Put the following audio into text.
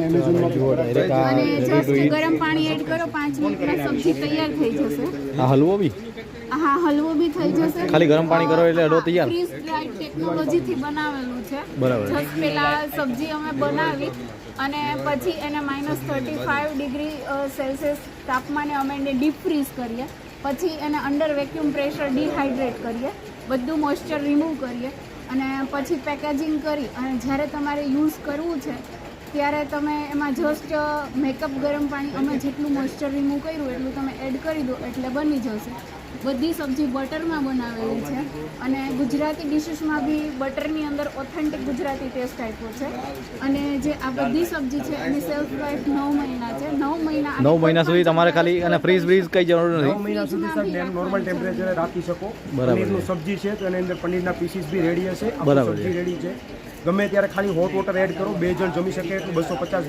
અને જસ્ટ ગરમ પાણી એડ કરો 5 મિનિટમાં સબ્જી તૈયાર થઈ જશે. આ હલવો બી હા, હલવો બી થઈ જશે. ખાલી ગરમ પાણી કરો એટલે હલવો તૈયાર. ફ્રીઝ ડ્રાઈડ ટેકનોલોજીથી બનાવેલું છે. બરાબર. જસ્ટ પેલા સબ્જી અમે બનાવી અને પછી એને -35 ડિગ્રી સેલ્સિયસ તાપમાને અમે એને ડીપ ફ્રીઝ કરીએ. પછી એને અંડર વેક્યુમ પ્રેશર ડિહાઇડ્રેટ કરીએ, બધું મોઇસ્ચર રિમૂવ કરીએ અને પછી પેકેજિંગ કરી અને જ્યારે તમારે યુઝ કરવું છે ત્યારે તમે એમાં જસ્ટ મેકઅપ ગરમ પાણી અમે જેટલું મોઇસ્ચર રિમૂવ કર્યું એટલું તમે એડ કરી દો એટલે બની જશે. બધી સબ્જી બટરમાં બનાવેલી છે અને ગુજરાતી ડિશિસમાં બી બટરની અંદર ઓથેન્ટિક ગુજરાતી ટેસ્ટ આપ્યો છે. અને જે આ બધી સબ્જી છે એની સેલ્ફ લાઈફ 9 મહિના છે. 9 મહિના સુધી તમારે ખાલી અને ફ્રીઝ બ્રીઝ કઈ જરૂર નથી. 9 મહિના સુધી સર નોર્મલ ટેમ્પરેચરે રાખી શકો. પનીરનું સબ્જી છે તો એની અંદર પનીરના પીસીસ બી રેડી હશે. બરાબર. સબ્જી રેડી છે. ગમે ત્યારે ખાલી હોટ વોટર એડ કરો, 2 જણ જમી શકે એટલું 250